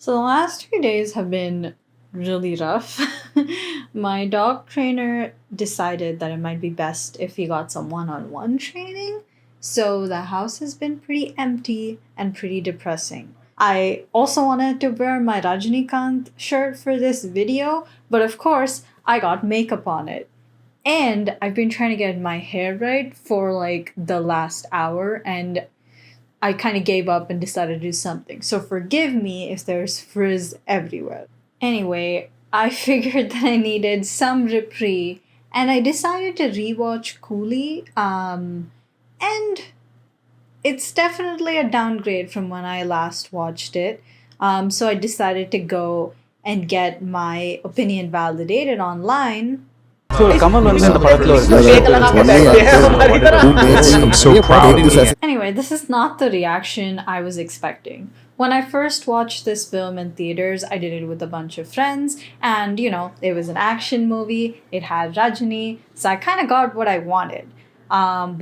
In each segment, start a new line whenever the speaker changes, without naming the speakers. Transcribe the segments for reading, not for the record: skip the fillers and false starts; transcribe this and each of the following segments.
So the last 2 days have been really rough. My dog trainer decided that it might be best if we got some one on one training. So the house has been pretty empty and pretty depressing. I also wanted to wear my Rajinikanth shirt for this video, but of course, I got makeup on it. And I've been trying to get my hair right for like the last hour, and I kind of gave up and decided to do something. So forgive me if there's frizz everywhere. Anyway, I figured that I needed some reprieve and I decided to rewatch Coolie. And it's definitely a downgrade from when I last watched it. So I decided to go and get my opinion validated online.
So Kamal வந்து அந்த படத்துல I'm so proud of you.
Anyway, this is not the reaction I was expecting. When I first watched this film in theaters, I did it with a bunch of friends, and it was an action movie, it had Rajini, so I kind of got what I wanted.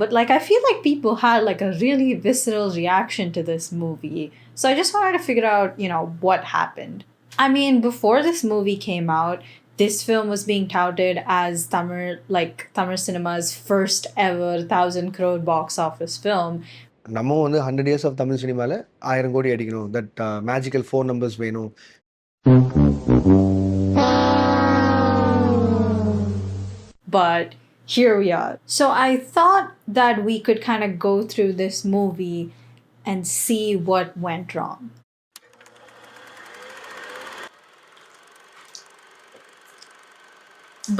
But like, I feel like people had like a really visceral reaction to this movie, so I just wanted to figure out, what happened. I mean, before this movie came out, this film was being touted as Tamil cinema's first ever 1,000 crore box office film.
நம்ம வந்து 100 years of Tamil சினிமால 1000 கோடி அடிக்கணும், that magical 4 numbers வேணும்.
But here we are. So I thought that we could kind of go through this movie and see what went wrong.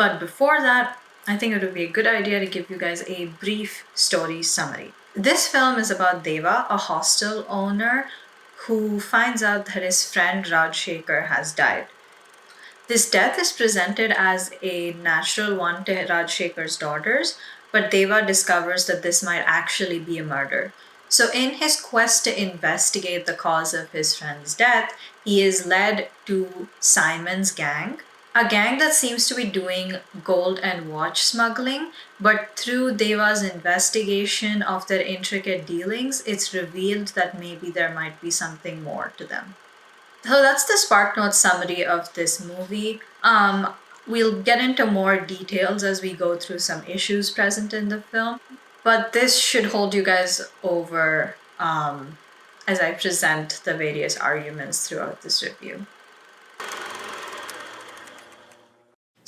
But before that, I think it would be a good idea to give you guys a brief story summary. This film is about Deva, a hostel owner who finds out that his friend Rajshekhar has died. This death is presented as a natural one to Rajshekhar's daughters, but Deva discovers that this might actually be a murder. So in his quest to investigate the cause of his friend's death, he is led to Simon's gang, a gang that seems to be doing gold and watch smuggling, but through Deva's investigation of their intricate dealings, it's revealed that maybe there might be something more to them. So that's the SparkNotes summary of this movie. We'll get into more details as we go through some issues present in the film, but this should hold you guys over as I present the various arguments throughout this review.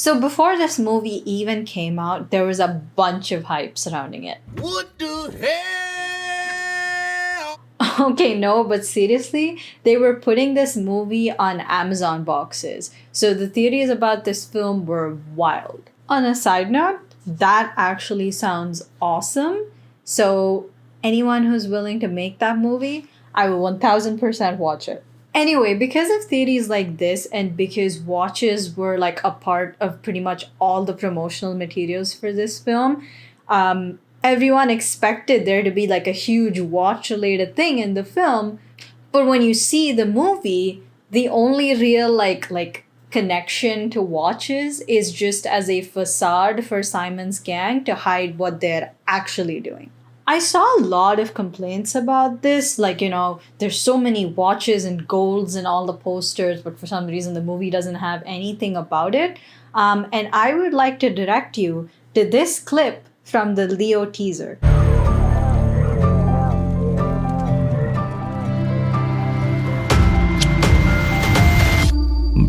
So before this movie even came out, there was a bunch of hype surrounding it.
What the hell?
Okay, no, but seriously, they were putting this movie on Amazon boxes. So the theories about this film were wild. On a side note, that actually sounds awesome. So anyone who's willing to make that movie, I will 1000% watch it. Anyway, because of theories like this and because watches were like a part of pretty much all the promotional materials for this film, everyone expected there to be like a huge watch related thing in the film. But when you see the movie, the only real like connection to watches is just as a facade for Simon's gang to hide what they're actually doing. I saw a lot of complaints about this, like, there's so many watches and golds and all the posters, but for some reason the movie doesn't have anything about it. And I would like to direct you to this clip from the Leo teaser.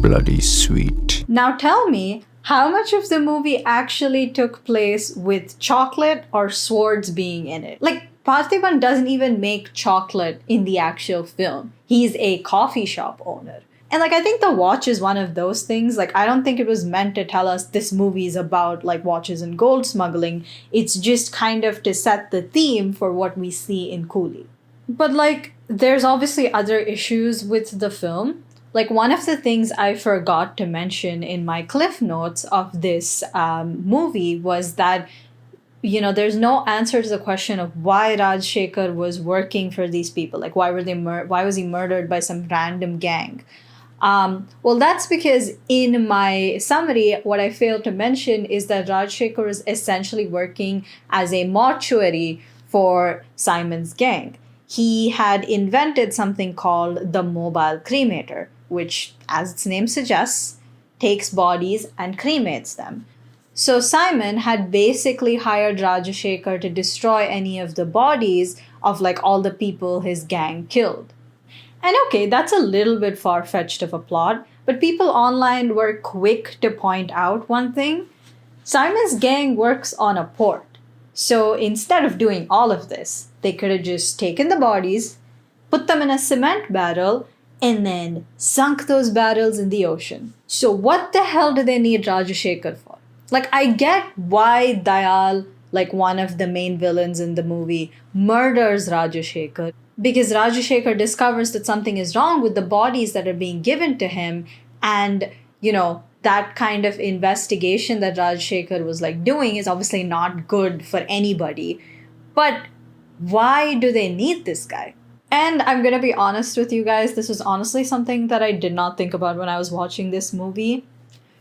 Bloody sweet.
Now tell me, how much of the movie actually took place with chocolate or swords being in it? Like, Parthiban doesn't even make chocolate in the actual film. He's a coffee shop owner. And like, I think the watch is one of those things. Like, I don't think it was meant to tell us this movie is about like watches and gold smuggling. It's just kind of to set the theme for what we see in Coolie. But like, there's obviously other issues with the film. Like, one of the things I forgot to mention in my cliff notes of this movie was that, there's no answer to the question of why Rajshekhar was working for these people. Like, why was he murdered by some random gang? Well, that's because in my summary, what I failed to mention is that Rajshekhar is essentially working as a mortuary for Simon's gang. He had invented something called the mobile cremator. which, as its name suggests, takes bodies and cremates them. So Simon had basically hired Rajashekhar to destroy any of the bodies of like all the people his gang killed. And okay, that's a little bit far fetched of a plot, but people online were quick to point out one thing. Simon's gang works on a port. So instead of doing all of this, they could have just taken the bodies, put them in a cement barrel, and then sunk those barrels in the ocean. So what the hell do they need Rajashekhar for? Like, I get why Dayal, like one of the main villains in the movie, murders Rajashekhar, because Rajashekhar discovers that something is wrong with the bodies that are being given to him, and, you know, that kind of investigation that Rajashekhar was like doing is obviously not good for anybody. But why do they need this guy? And I'm gonna be honest with you guys, this was honestly something that I did not think about when I was watching this movie.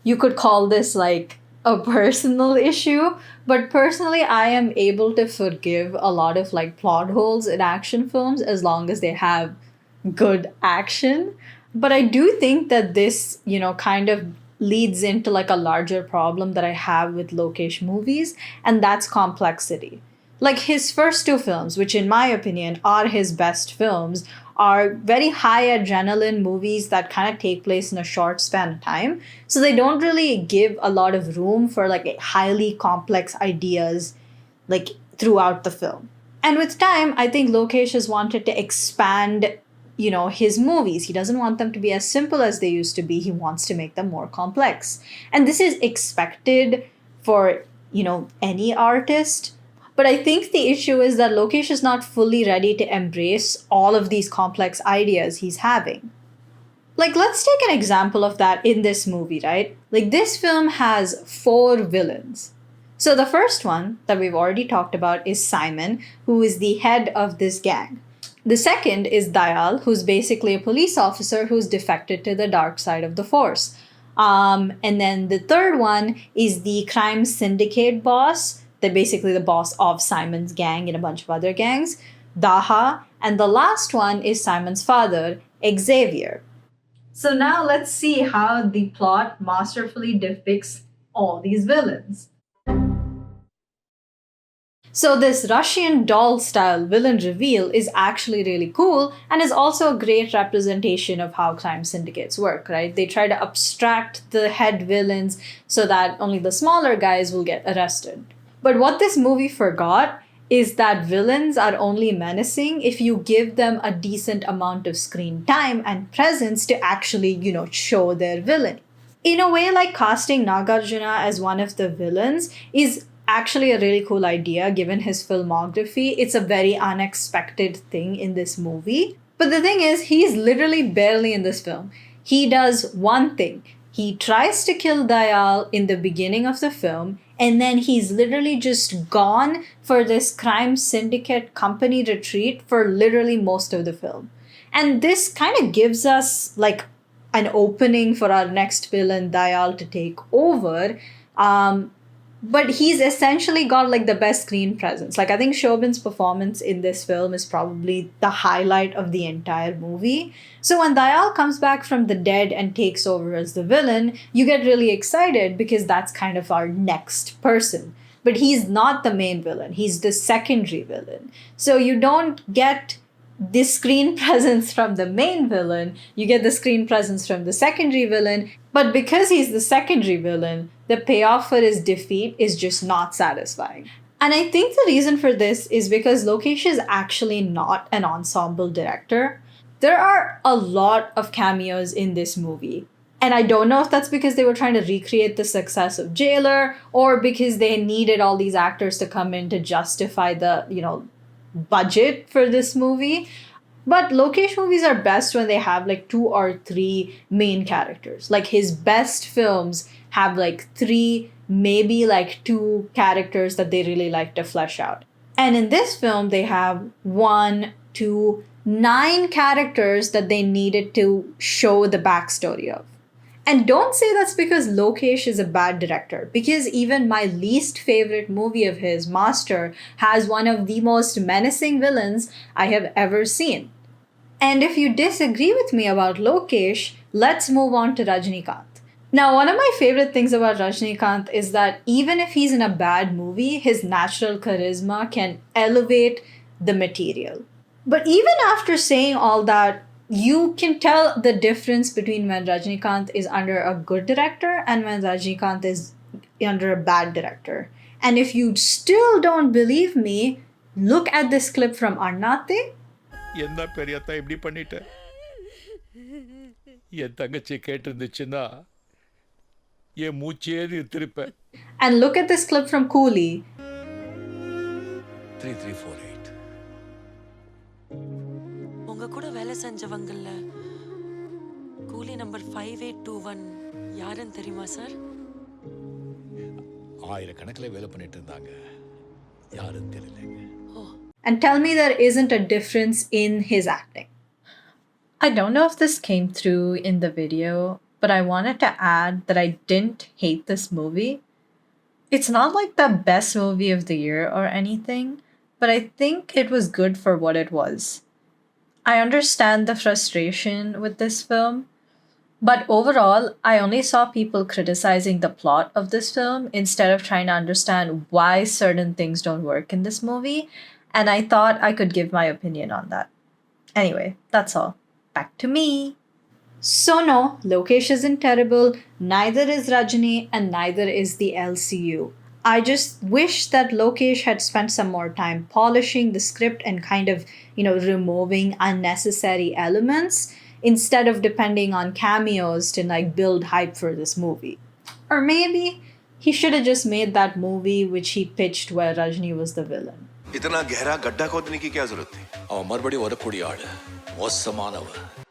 You could call this like a personal issue, but personally, I am able to forgive a lot of like plot holes in action films as long as they have good action. But I do think that this, you know, kind of leads into like a larger problem that I have with Lokesh movies, and that's complexity. Like his first two films, which in my opinion are his best films, are very high adrenaline movies that kind of take place in a short span of time. So they don't really give a lot of room for like highly complex ideas like throughout the film. And with time, I think Lokesh has wanted to expand, you know, his movies. He doesn't want them to be as simple as they used to be. He wants to make them more complex. And this is expected for, you know, any artist. But I think the issue is that Lokesh is not fully ready to embrace all of these complex ideas he's having. Like, let's take an example of that in this movie, right? Like, this film has 4 villains. So the first one that we've already talked about is Simon, who is the head of this gang. The second is Dayal, who's basically a police officer who's defected to the dark side of the force. And then the third one is the crime syndicate boss. They're basically the boss of Simon's gang and a bunch of other gangs, Daha. And the last one is Simon's father, Xavier. So now let's see how the plot masterfully depicts all these villains. So this Russian doll-style villain reveal is actually really cool and is also a great representation of how crime syndicates work, right? They try to abstract the head villains so that only the smaller guys will get arrested. But what this movie forgot is that villains are only menacing if you give them a decent amount of screen time and presence to actually, you know, show their villain. In a way, like casting Nagarjuna as one of the villains is actually a really cool idea given his filmography. It's a very unexpected thing in this movie. But the thing is, he's literally barely in this film. He does one thing. He tries to kill Dayal in the beginning of the film, and then he's literally just gone for this crime syndicate company retreat for literally most of the film. And this kind of gives us like an opening for our next villain, Dayal, to take over. But he's essentially got like the best screen presence. Like I think Shobin's performance in this film is probably the highlight of the entire movie. So when Dayal comes back from the dead and takes over as the villain, you get really excited because that's kind of our next person. But he's not the main villain. He's the secondary villain. So you don't get the screen presence from the main villain, you get the screen presence from the secondary villain, but because he's the secondary villain, the payoff for his defeat is just not satisfying. And I think the reason for this is because Lokesh is actually not an ensemble director. There are a lot of cameos in this movie. And I don't know if that's because they were trying to recreate the success of Jailer or because they needed all these actors to come in to justify the, you know, budget for this movie. But Lokesh movies are best when they have like 2 or 3 main characters. Like his best films have like 3, maybe like 2 characters that they really like to flesh out. And in this film, they have 1, 2, 9 characters that they needed to show the backstory of. And don't say that's because Lokesh is a bad director, because even my least favorite movie of his, Master, has one of the most menacing villains I have ever seen. And if you disagree with me about Lokesh, let's move on to Rajinikanth. Now, one of my favorite things about Rajinikanth is that even if he's in a bad movie, his natural charisma can elevate the material. But even after saying all that, you can tell the difference between when Rajinikanth is under a good director and when Rajinikanth is under a bad director. And if you still don't believe me, look at this clip from Annate.
என்ன பெரியத்தா இப்படி பண்ணிட்ட என் தங்கச்சி கேட்டிருந்துச்சுன்னா என் மூச்சே திருப்பேன்
And look at this clip from Coolie.
3348
உங்க கூட வேலை செஞ்சவங்கல்ல கூலி number 5821 யாருன்னு தெரியுமா சார்?
ஆயிரக்கணக்கில் வேலை பண்ணிட்டு இருந்தாங்க யாரும் தெரியலங்க
And tell me there isn't a difference in his acting. I don't know if this came through in the video, but I wanted to add that I didn't hate this movie. It's not like the best movie of the year or anything, but I think it was good for what it was. I understand the frustration with this film, but overall, I only saw people criticizing the plot of this film instead of trying to understand why certain things don't work in this movie, and I thought I could give my opinion on that. Anyway, that's all. Back to me. So no, Lokesh isn't terrible, neither is Rajini, and neither is the LCU. I just wish that Lokesh had spent some more time polishing the script and kind of, removing unnecessary elements instead of depending on cameos to build hype for this movie. Or maybe he should have just made that movie which he pitched where Rajini was the villain.
इतना गहरा गड्ढा खोदने की क्या जरूरत थी?
அவன் மறுபடியும் வரக்கூடிய ஆளு மோசமானவன்